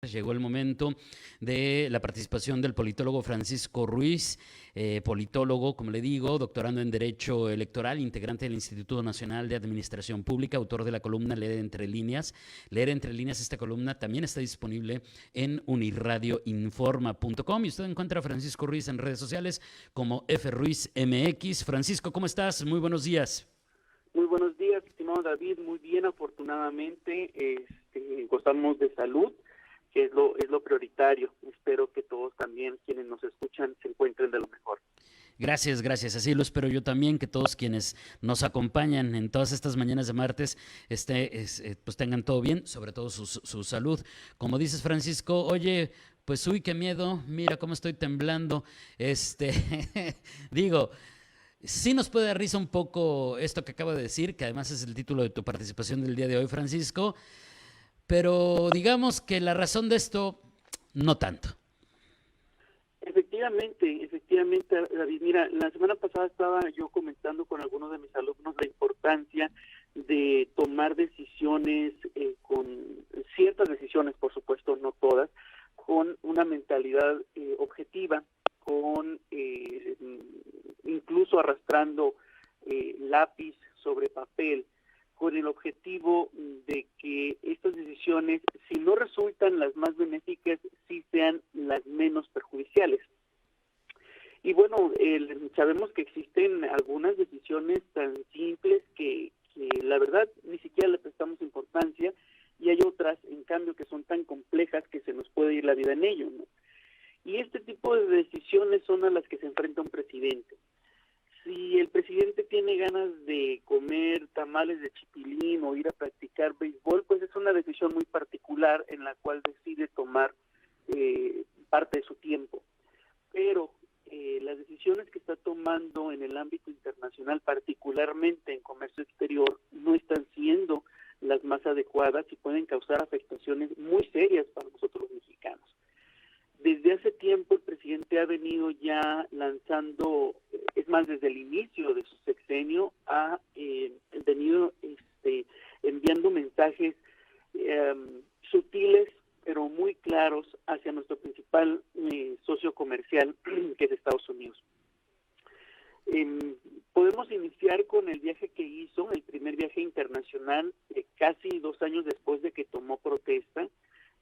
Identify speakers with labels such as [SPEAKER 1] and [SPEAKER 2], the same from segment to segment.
[SPEAKER 1] Llegó el momento de la participación del politólogo Francisco Ruiz, politólogo, como le digo, doctorando en Derecho Electoral, integrante del Instituto Nacional de Administración Pública, autor de la columna Leer Entre Líneas. Leer Entre Líneas, esta columna también está disponible en unirradioinforma.com y usted encuentra a Francisco Ruiz en redes sociales como FRuizMX. Francisco, ¿cómo estás? Muy buenos días.
[SPEAKER 2] Muy buenos días, estimado David. Muy bien, afortunadamente, gozamos de salud, que es lo prioritario. Espero que todos también, quienes nos escuchan, se encuentren de lo mejor.
[SPEAKER 1] Gracias, gracias. Así lo espero yo también, que todos quienes nos acompañan en todas estas mañanas de martes pues tengan todo bien, sobre todo su salud. Como dices, Francisco, oye, pues uy, qué miedo, mira cómo estoy temblando. Digo, sí nos puede dar risa un poco esto que acabo de decir, que además es el título de tu participación del día de hoy, Francisco, pero digamos que la razón de esto, no tanto.
[SPEAKER 2] Efectivamente, David. Mira, la semana pasada estaba yo comentando con algunos de mis alumnos la importancia de tomar decisiones, con ciertas decisiones, por supuesto, no todas, con una mentalidad objetiva, con incluso arrastrando lápiz sobre papel, con el objetivo de que estas decisiones, si no resultan las más benéficas, sí sean las menos perjudiciales. Y bueno, sabemos que existen algunas decisiones tan simples que la verdad ni siquiera le prestamos importancia, y hay otras, en cambio, que son tan complejas que se nos puede ir la vida en ello, ¿no? Y este tipo de decisiones son a las que se enfrenta un presidente. Si el presidente tiene ganas de comer tamales de chipilín o ir a practicar béisbol, pues es una decisión muy particular en la cual decide tomar parte de su tiempo. Pero las decisiones que está tomando en el ámbito internacional, particularmente en comercio exterior, no están siendo las más adecuadas y pueden causar afectaciones muy serias para nosotros los mexicanos. Desde hace tiempo el presidente ha venido ya lanzando, es más, desde el inicio de su sexenio, ha venido enviando mensajes sutiles, pero muy claros hacia nuestro principal socio comercial, que es Estados Unidos. Podemos iniciar con el viaje que hizo, el primer viaje internacional, casi 2 años después de que tomó protesta.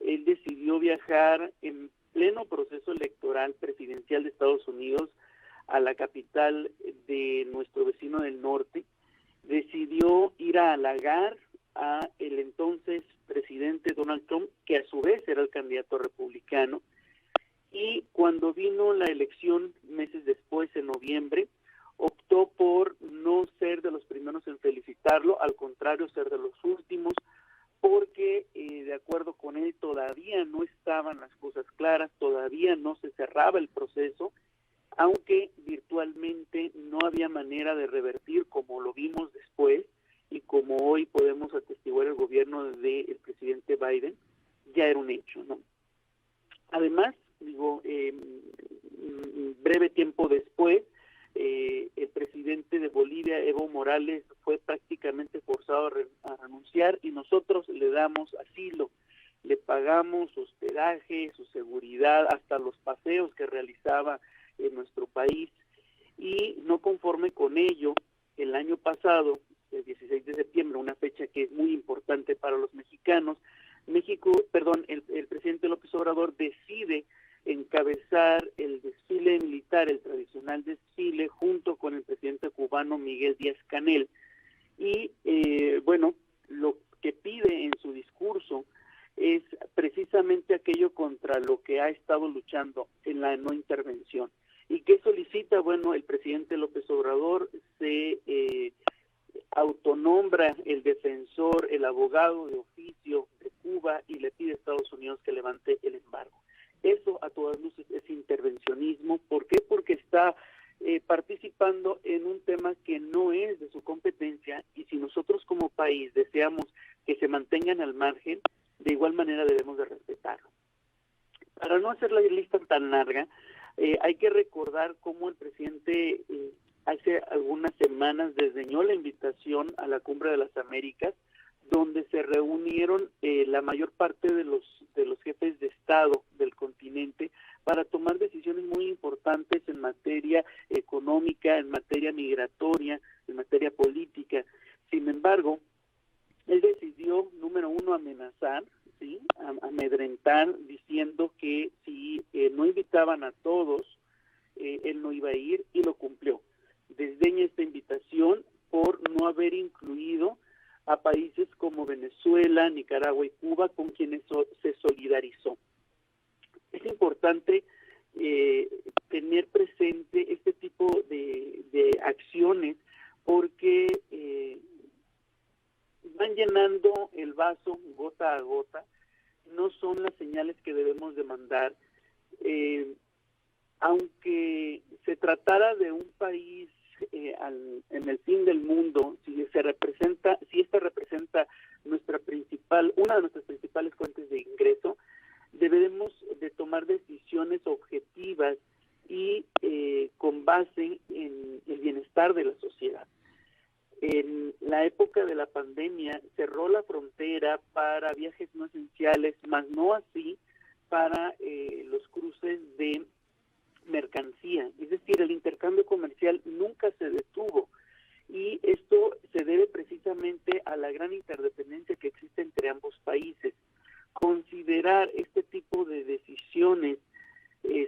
[SPEAKER 2] Él decidió viajar en pleno proceso electoral presidencial de Estados Unidos a la capital de nuestro vecino del norte. Decidió ir a halagar a el entonces presidente Donald Trump, que a su vez era el candidato republicano, y cuando vino la elección meses después, en noviembre, optó por no ser de los primeros en felicitarlo, al contrario, ser de los últimos, porque de acuerdo con él todavía no estaban las cosas claras, todavía no se cerraba el proceso, aunque virtualmente no había manera de revertir, como lo vimos después y como hoy podemos atestiguar el gobierno del presidente Biden, ya era un hecho, ¿no? Además, breve tiempo después, el presidente de Bolivia, Evo Morales, fue prácticamente forzado a renunciar, y nosotros le damos asilo, le pagamos hospedaje, su seguridad, hasta los paseos que realizaba en nuestro país. Y no conforme con ello, el año pasado, el 16 de septiembre, una fecha que es muy importante para los mexicanos, el presidente López Obrador decide encabezar el desfile militar, el tradicional desfile, junto con el presidente cubano Miguel Díaz-Canel. Y lo que pide en su discurso es precisamente aquello contra lo que ha estado luchando en la no intervención. ¿Y qué solicita? Bueno, el presidente López Obrador se autonombra el defensor, el abogado de oficio de Cuba, y le pide a Estados Unidos que levante el embargo. Eso a todas luces es intervencionismo. ¿Por qué? Porque está participando en un tema que no es de su competencia, y si nosotros como país deseamos que se mantengan al margen, de igual manera debemos de respetarlo. Para no hacer la lista tan larga, hay que recordar cómo el presidente hace algunas semanas desdeñó la invitación a la Cumbre de las Américas, donde se reunieron la mayor parte de los jefes de Estado del continente para tomar decisiones muy importantes en materia económica, en materia migratoria, en materia política. Sin embargo, él decidió, número uno, amenazar, ¿sí?, amedrentar, diciendo que si no invitaban a todos, él no iba a ir, y lo cumplió. Desdeña esta invitación por no haber incluido a países como Venezuela, Nicaragua y Cuba, con quienes se solidarizó. Es importante tener presente este tipo de acciones porque van llenando el vaso gota a gota, no son las señales que debemos de mandar. Aunque se tratara de un país en el fin del mundo, si esta representa una de nuestras principales fuentes de ingreso, debemos de tomar decisiones objetivas y con base en el bienestar de la sociedad. En la época de la pandemia cerró la frontera para viajes no esenciales, mas no así para los cruces de mercancía, es decir, el intercambio comercial nunca se detuvo, y esto se debe precisamente a la gran interdependencia que existe entre ambos países. Considerar este tipo de decisiones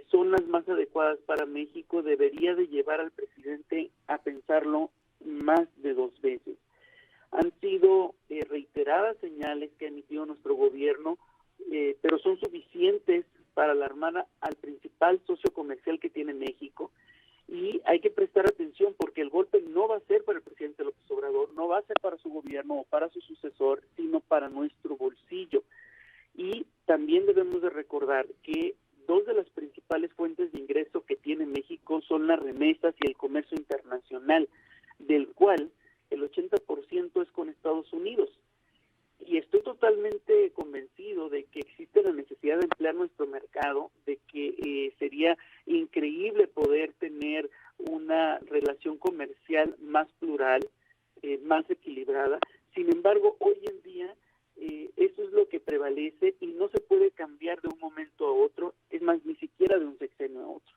[SPEAKER 2] son las más adecuadas para México debería de llevar al presidente a pensarlo más de 2 veces. Han sido reiteradas señales que ha emitido nuestro gobierno, pero son suficientes para alarmar al principal socio comercial que tiene México, y hay que prestar atención porque el golpe no va a ser para el presidente López Obrador, no va a ser para su gobierno o para su sucesor, sino para nuestro bolsillo. Y también debemos de recordar que 2 de las principales fuentes de ingreso que tiene México son las remesas y el comercio internacional, del cual el 80% es con Estados Unidos. Y estoy totalmente convencido de que existe la necesidad de ampliar nuestro mercado, de que sería increíble poder tener una relación comercial más plural, más equilibrada. Sin embargo, hoy en día eso es lo que prevalece y no se puede cambiar de un momento a otro, es más, ni siquiera de un sexenio a otro.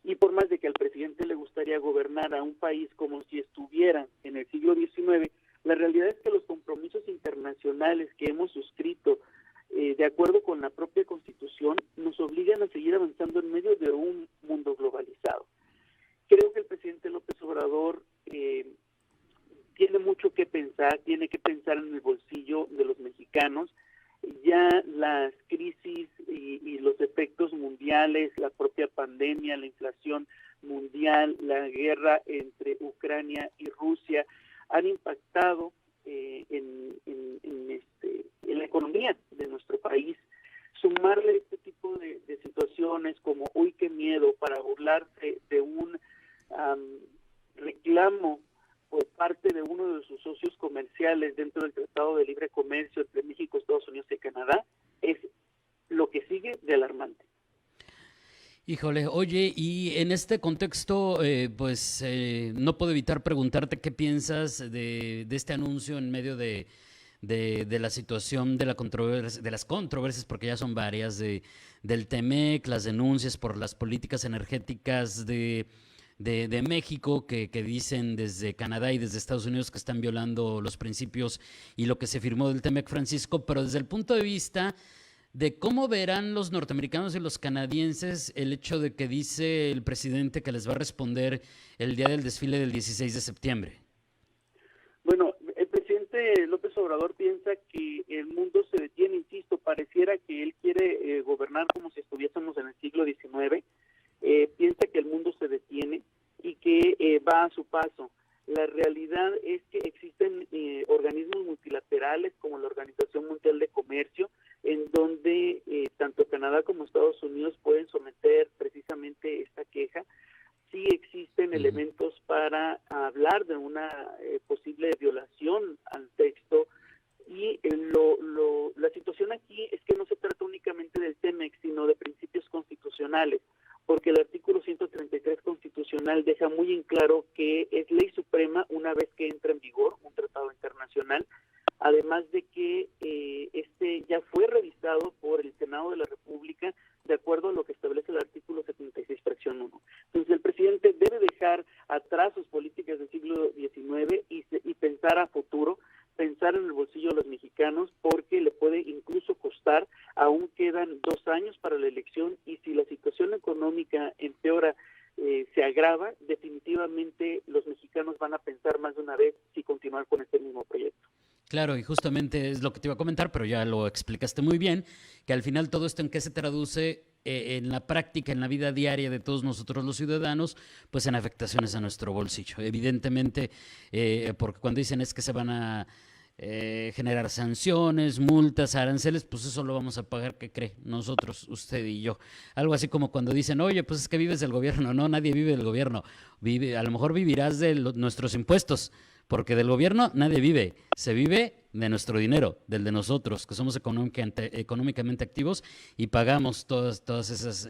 [SPEAKER 2] Y por más de que al presidente le gustaría gobernar a un país como si estuviera en el siglo XIX, la realidad es que los compromisos internacionales que hemos suscrito, de acuerdo con la propia Constitución, nos obligan a seguir avanzando en medio de un mundo globalizado. Creo que el presidente López Obrador tiene mucho que pensar, tiene que pensar en el bolsillo de los mexicanos. Ya las crisis y los efectos mundiales, la propia pandemia, la inflación mundial, la guerra entre Ucrania y Rusia, han impactado en la economía de nuestro país. Sumarle este tipo de situaciones como uy, qué miedo, para burlarse de un reclamo por parte de uno de sus socios comerciales dentro del Tratado de Libre Comercio entre México, Estados Unidos y Canadá, es lo que sigue de alarmante.
[SPEAKER 1] Híjole, oye, y en este contexto, no puedo evitar preguntarte qué piensas de este anuncio en medio de la situación de las controversias, porque ya son varias, del TEMEC, las denuncias por las políticas energéticas de México, que dicen desde Canadá y desde Estados Unidos que están violando los principios y lo que se firmó del TEMEC, Francisco, pero desde el punto de vista de cómo verán los norteamericanos y los canadienses el hecho de que dice el presidente que les va a responder el día del desfile del 16 de septiembre.
[SPEAKER 2] Bueno, el presidente López Obrador piensa que el mundo se detiene, insisto, pareciera que él quiere gobernar como si estuviésemos en el siglo XIX, piensa que el mundo se detiene y que va a su paso. La realidad es que existen organismos multilaterales como la Organización Mundial de Comercio, en donde tanto Canadá como Estados Unidos pueden someter precisamente esta queja. Sí existen elementos para hablar de una posible violación al texto, y la situación aquí es que no se trata únicamente del TEMEC, sino de principios constitucionales, porque el artículo 133 constitucional deja muy en claro que es ley suprema una vez que entra en vigor un tratado internacional. Además quedan 2 años para la elección y si la situación económica empeora, se agrava, definitivamente los mexicanos van a pensar más de una vez si continuar con este mismo proyecto.
[SPEAKER 1] Claro, y justamente es lo que te iba a comentar, pero ya lo explicaste muy bien, que al final todo esto en qué se traduce en la práctica, en la vida diaria de todos nosotros los ciudadanos, pues en afectaciones a nuestro bolsillo. Evidentemente, porque cuando dicen es que se van a generar sanciones, multas, aranceles, pues eso lo vamos a pagar, ¿qué cree? Nosotros, usted y yo. Algo así como cuando dicen, oye, pues es que vives del gobierno. No, nadie vive del gobierno. A lo mejor vivirás de nuestros impuestos, porque del gobierno nadie vive. Se vive de nuestro dinero, del de nosotros, que somos económicamente activos y pagamos todas esas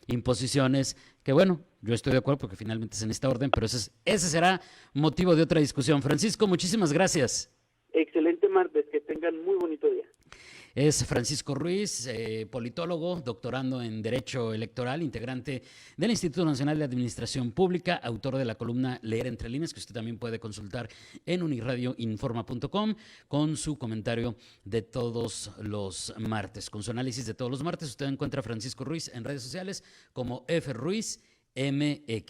[SPEAKER 1] imposiciones, que bueno, yo estoy de acuerdo porque finalmente es en esta orden, pero ese será motivo de otra discusión. Francisco, muchísimas gracias.
[SPEAKER 2] Excelente martes, que tengan muy bonito día.
[SPEAKER 1] Es Francisco Ruiz, politólogo, doctorando en Derecho Electoral, integrante del Instituto Nacional de Administración Pública, autor de la columna Leer entre líneas, que usted también puede consultar en unirradioinforma.com, con su comentario de todos los martes. Con su análisis de todos los martes, usted encuentra a Francisco Ruiz en redes sociales como F. Ruiz MX.